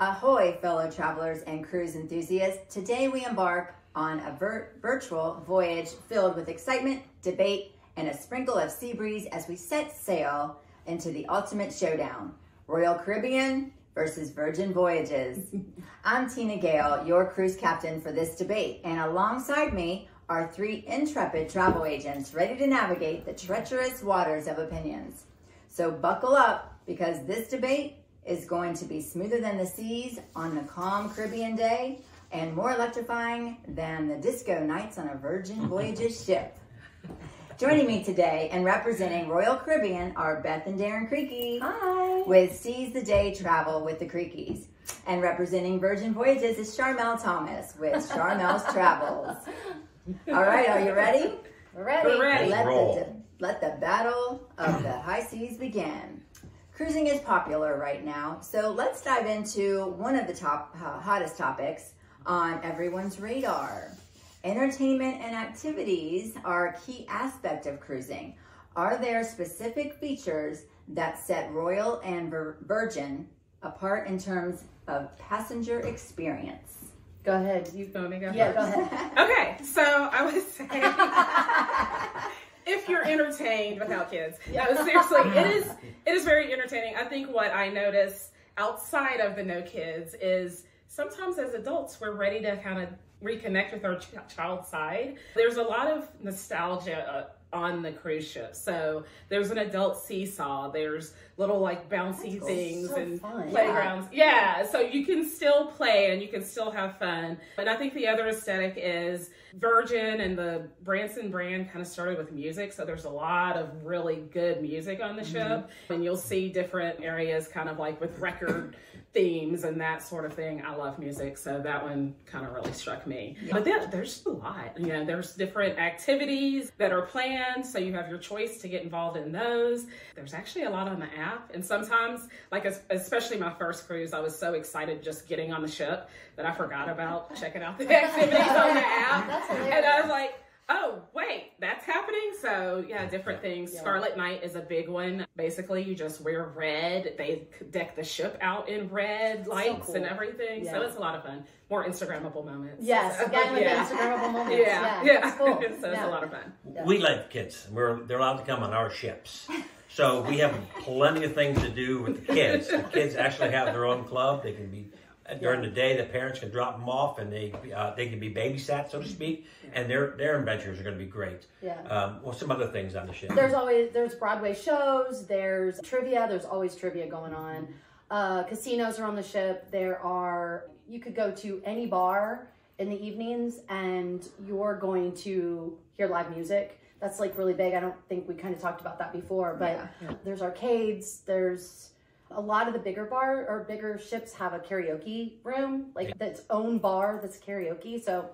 Ahoy, fellow travelers and cruise enthusiasts. Today we embark on a virtual voyage filled with excitement, debate, and a sprinkle of sea breeze as we set sail into the ultimate showdown, Royal Caribbean versus Virgin Voyages. I'm Tina Gail, your cruise captain for this debate, and alongside me are three intrepid travel agents ready to navigate the treacherous waters of opinions. So buckle up, because this debate is going to be smoother than the seas on a calm Caribbean day and more electrifying than the disco nights on a Virgin Voyages ship. Joining me today and representing Royal Caribbean are Beth and Darren Kreakie. Hi. With Seize the Day Travel with the Kreakies. And representing Virgin Voyages is Sharmelle Thomas with Sharmelle's Travels. All right, are you ready? We're ready. We're ready. Let the battle of the high seas begin. Cruising is popular right now, so let's dive into one of the hottest topics on everyone's radar. Entertainment and activities are a key aspect of cruising. Are there specific features that set Royal and Virgin apart in terms of passenger experience? Go ahead. You want me to go Yeah, first? go ahead. Okay, so I would say if you're entertained without kids. No, seriously, it is very entertaining. I think what I notice outside of the no kids is sometimes as adults, we're ready to kind of reconnect with our child side. There's a lot of nostalgia on the cruise ship. So there's an adult seesaw, there's little like bouncy things so and fun. playgrounds. Yeah, so you can still play and you can still have fun. And I think the other aesthetic is Virgin and the Branson brand kind of started with music. So there's a lot of really good music on the ship. And you'll see different areas kind of like with record themes and that sort of thing. I love music, so that one kind of really struck me. Yeah. But there's a lot. You know, there's different activities that are planned, so you have your choice to get involved in those. There's actually a lot on the app, and sometimes, like especially my first cruise, I was so excited just getting on the ship that I forgot about checking out the activities on the app. That's hilarious. And I was like, oh, wait, that's happening? So, yeah, different things. Yeah. Scarlet Night is a big one. Basically, you just wear red. They deck the ship out in red lights and everything. Yeah. So it's a lot of fun. More Instagrammable moments. Yes, so, again with the Instagrammable moments. Yeah. It's cool. So it's a lot of fun. Yeah. We like kids. They're allowed to come on our ships. So we have plenty of things to do with the kids. The kids actually have their own club. They can be... During the day, the parents can drop them off, and they can be babysat, so to speak, and their adventures are going to be great. Yeah. Well, some other things on the ship. There's Broadway shows. There's trivia. There's always trivia going on. Casinos are on the ship. You could go to any bar in the evenings, and you're going to hear live music. That's like really big. I don't think we kind of talked about that before, but there's arcades. There's a lot of the bigger ships have a karaoke room, like its own bar that's karaoke. So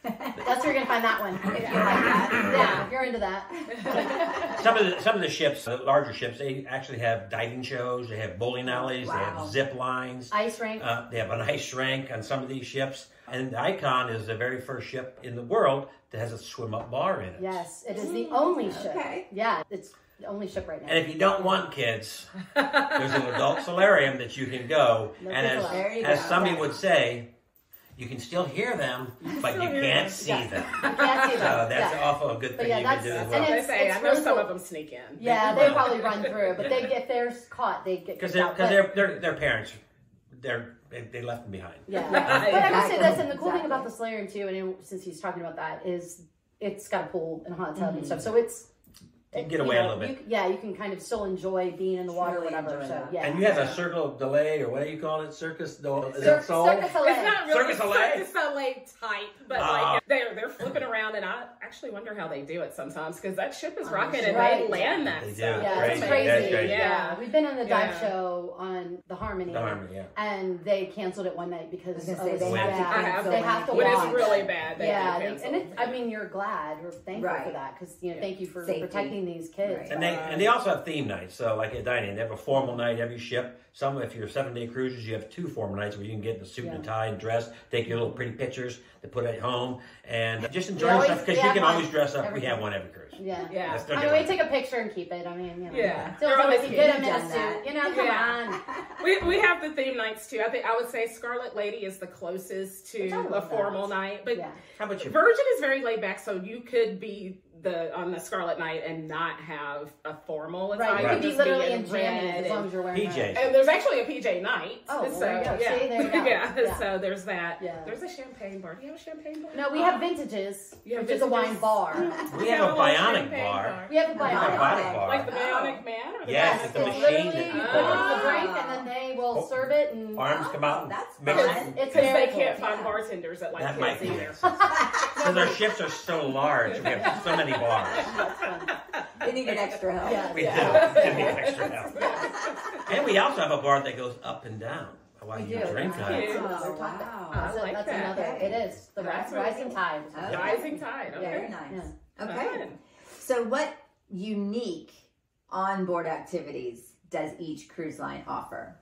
that's where you're gonna find that one. If you like that. Yeah, if you're into that. Some of the ships, the larger ships, they actually have diving shows. They have bowling alleys. Wow. They have zip lines. Ice rink. They have an ice rink on some of these ships. And the Icon is the very first ship in the world that has a swim-up bar in it. Yes, it is the only ship. Okay. Yeah, it's the only ship right now. And if you don't want kids, there's an adult solarium that you can go. And as somebody would say, you can still hear them, but you can't see them. You can't see them. So that's also a good thing you can do as well. I know some of them sneak in. Yeah, they probably run through, but if they're caught, they get because their parents, they left them behind. Yeah, but I will say this, and the cool thing about the solarium too, and since he's talking about that, is it's got a pool and a hot tub and stuff, so you can get away a little bit. You can kind of still enjoy being in the water or whatever. So, yeah. And you have a Circle Delay, or what do you call it? Circus? Circus Soleil. It's not really Circus Soleil? Circus Soleil type, but like they're flipping around, and I actually wonder how they do it sometimes, because that ship is rocking and they land that stuff. Yeah, it's crazy. Yeah, we've been on the dive show on the Harmony. And they canceled it one night because they have to when watch. it's really bad. And you're glad or thankful for that, because thank you for protecting these kids. Right. And they also have theme nights. So like at dining, they have a formal night every ship. Some, if you're 7-day cruises, you have 2 formal nights where you can get the suit and tie and dress, take your little pretty pictures to put at home, and just enjoy yourself, because you can one always dress up. every We have time. one every cruise. Yeah. Yeah. That's their I mean, we deal. take a picture and keep it. I mean, you know. Yeah. Still They're always always get them in done a that. suit. You know, come Yeah. on. We have the theme nights too. I would say Scarlet Lady is the closest Which I to a love formal that. night, but Yeah. How about you? Virgin is very laid back, so you could be on the Scarlet Night and not have a formal attire. Right. You could be just literally in in red jammies as long as you're wearing PJs. that. And there's actually a PJ night. Oh, well, so there you go. yeah, See, there you go. yeah. Yeah. So there's that. Yeah. There's a champagne bar. Do you have a champagne bar? No, we have Vintages, You have which is a wine Vintages? bar. We have a little bionic champagne bar. We have a We have a bionic. bionic bar. Like the Bionic Man? Or the Yes, Bionic it's a Woman? machine Literally, that- you put it in the Oh. drink, and then they will serve it. And Arms come out. that's mix fun. it. it's Because very they can't cool. find bartenders that like That kids might be either. it. Because our ships are so large. We have so many bars. That's fun. Then you get extra help. Yeah. We Yeah. do. We need extra help. And we also have a bar that goes up and down while We you do. drink That's that. cute. Oh, wow. I So like that's that. another. It is the That's rising really tide. Okay. Rising tide. Okay. Very nice. Yeah. Okay. Fun. So what unique onboard activities does each cruise line offer?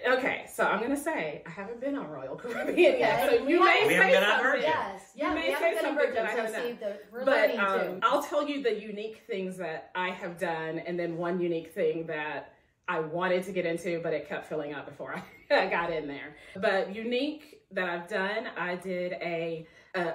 Okay, so I'm gonna say I haven't been on Royal Caribbean yet, Okay. so you may We haven't say been on something. Virgin. Yes. Yeah. You We may haven't say been on something Virgin, that I so haven't see, done. we're But learning too. I'll tell you the unique things that I have done, and then one unique thing that I wanted to get into, but it kept filling up before I got in there. But unique that I've done, I did a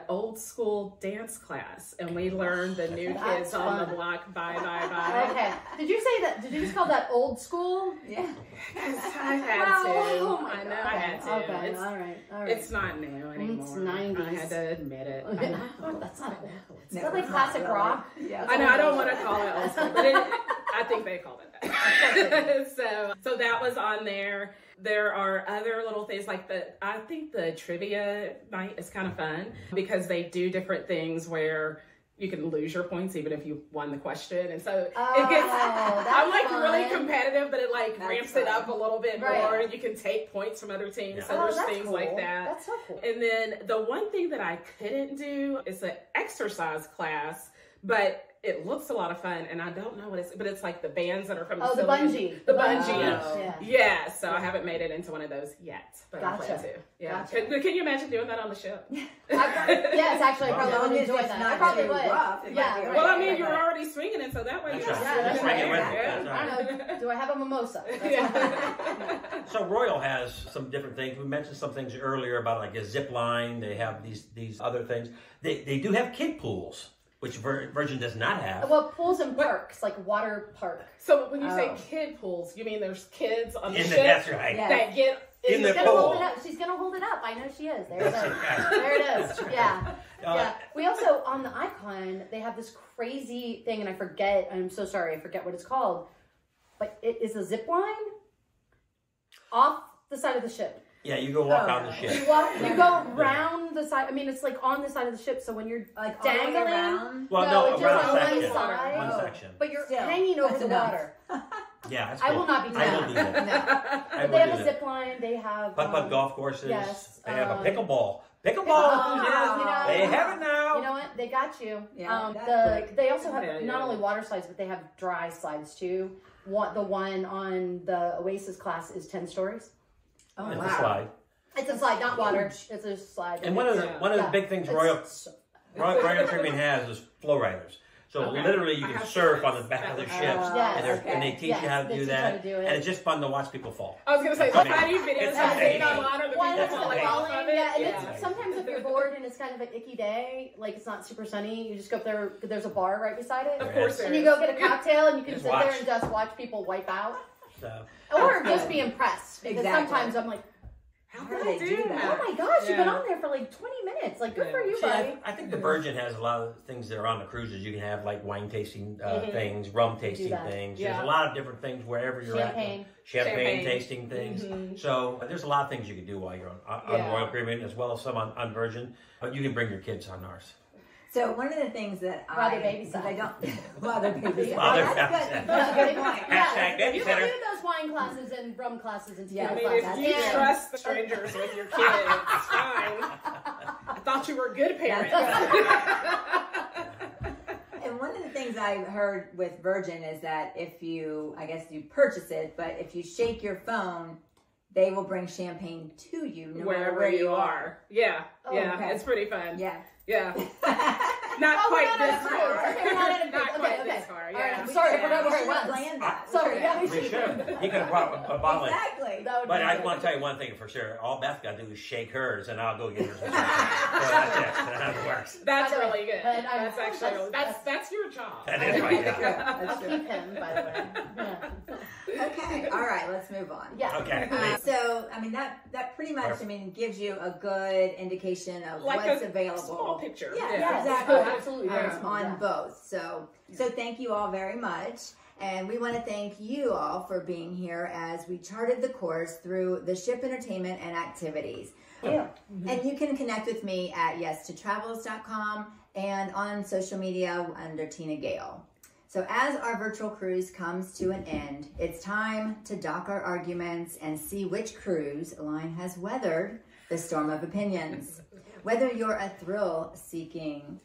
old school dance class, and we learned the new That's kids on the fun. block. Bye, bye, bye. Okay. Did you say that? Did you just call that old school? Yeah. I had to. Oh my I know God. I had to. Okay. It's, all right. it's not new anymore. 90s. I had to admit it. Okay. I know. That's not old. Is No, that like it's not classic really. rock? Yeah. I know, I don't want to call it old school, but I think they called it that. so that was on there. There are other little things like I think the trivia night is kind of fun because they do different things where you can lose your points even if you won the question. And so it gets, I'm like really fun. competitive, but it like That's ramps it fun. up a little bit Right. more, and you can take points from other teams. Yeah. So there's that's things cool. like that. That's so cool. And then the one thing that I couldn't do is an exercise class, but it looks a lot of fun, and I don't know what but it's like the bands that are from the The ceiling. bungee. The bungee. Yeah. Yeah, so I haven't made it into one of those yet, but I plan Gotcha. to. Yeah. Gotcha. Can you imagine doing that on the ship? Yes, actually, I probably As long would as enjoy it's that. not I probably too would. rough, it might Yeah. be right, Well, I right, mean, right, you're right. already swinging it, so that way That's you right. Yeah, Just that's bring it right. with you. Yeah. That's all right. I know. Do I have a mimosa? That's Yeah. So Royal has some different things. We mentioned some things earlier about like a zip line. They have these other things. They do have kid pools, which Virgin does not have. Well, pools and parks, like water park. So when you say Oh. kid pools, you mean there's kids on the In the, ship that's right. Yeah. that get In the She's gonna hold pool. it up. She's gonna hold it up. I know she is. There it is. That's There it is. Yeah. Uh, Yeah. We also on the Icon they have this crazy thing, and I forget. I'm so sorry. I forget what it's called. But it is a zip line off the side of the ship. Yeah, you go walk Oh. on the ship. You go round the side. I mean, it's like on the side of the ship. So when you're Like all the way dangling, around? Well, No, no, it's around just on one section. side. One Oh. section. but you're Still, hanging over that's the enough. water. Yeah, that's I cool. will not be doing I will that. do that. No. I They will have do a that. zip line. They have Putt-putt golf courses. yes, They have a um, pickleball. Pickleball. Oh, you know, They have it now. You know what? They got you. Yeah, that's quick. They also have Yeah, not yeah. only water slides, but they have dry slides too. The one on the Oasis class is 10 stories. Oh, It's wow. a slide. It's a slide, not water. It's a slide. And one of the Yeah. big things It's- Royal Caribbean has is flow riders. So Okay. literally you I can have surf to- on the back of the Yes. ships, Yes, and they okay. teach Yes, you how to they do teach how that, to do it. and it's just fun to watch people fall. I was gonna say, It's look, I amazing. do videos It's of amazing. being on water, the Well, people it's falling off of it. yeah, and Yeah. it's sometimes if you're bored and it's kind of an icky day, like it's not super sunny, you just go up there. There's a bar right beside it, Of course there and you is. go get a cocktail and you can Just sit watch. there and just watch people wipe out, So or just be impressed. Because Exactly. sometimes I'm like, How How did do I they do do that? that? oh my gosh, you've been Yeah. on there for like 20 minutes. Like, good Yeah. for you, See, buddy. I think the Virgin has a lot of things that are on the cruises. You can have like wine tasting things, rum tasting that. things. Yeah. There's a lot of different things wherever you're Champagne. at. Champagne Champagne. tasting things. Mhm. So there's a lot of things you can do while you're on Yeah. Royal Caribbean, as well as some on Virgin. But you can bring your kids on ours. So one of the things that While they're because I babysat. don't, while they're babysat. While they're That's babysat. good. That's a good point. Hashtag You can babysitter. do those wine classes and rum classes and Yeah, I tequila mean, classes. if you And- trust the strangers with your kids, it's fine. I thought you were a good parent. And one of the things I heard with Virgin is that if you, I guess you purchase it, but if you shake your phone, they will bring champagne to you no matter Wherever where you are. Yeah. Oh, yeah. okay. It's pretty fun. Yeah. Yeah. Not quite this far. Okay, we're not at a group. Not quite Okay. this far. All Yeah. right, I'm sorry, I forgot where I We was. should plan that. Sorry, yeah, We should. He could have brought a bottle. Exactly. That would But be I good. want to tell you one thing for sure. All Beth got to do is shake hers, and I'll go get hers. So that's it. That's how it works. That's By the way, really good. but That's actually that's- that's your job. That is right. Yeah. I'll keep him, by the way. Yeah. Okay. All right. Let's move on. Yeah. Okay. So, I mean, that pretty much, I mean, gives you a good indication of Like what's a available. small picture. Yeah, Yes, exactly. absolutely. Very small, On yeah. both. So thank you all very much. And we want to thank you all for being here as we charted the course through the ship entertainment and activities. Yeah. And you can connect with me at yes2travels.com and on social media under Tina Gail. So as our virtual cruise comes to an end, it's time to dock our arguments and see which cruise line has weathered the storm of opinions. Whether you're a thrill-seeking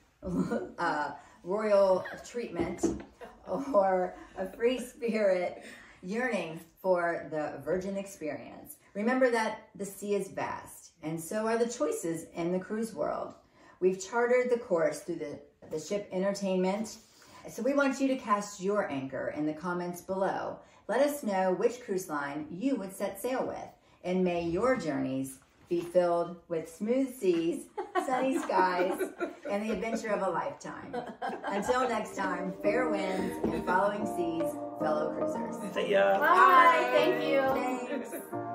royal treatment or a free spirit yearning for the virgin experience, remember that the sea is vast, and so are the choices in the cruise world. We've chartered the course through the ship entertainment, so we want you to cast your anchor in the comments below. Let us know which cruise line you would set sail with, and may your journeys be filled with smooth seas, sunny skies, and the adventure of a lifetime. Until next time, fair winds and following seas, fellow cruisers. See ya. Bye. Thank you. Thanks.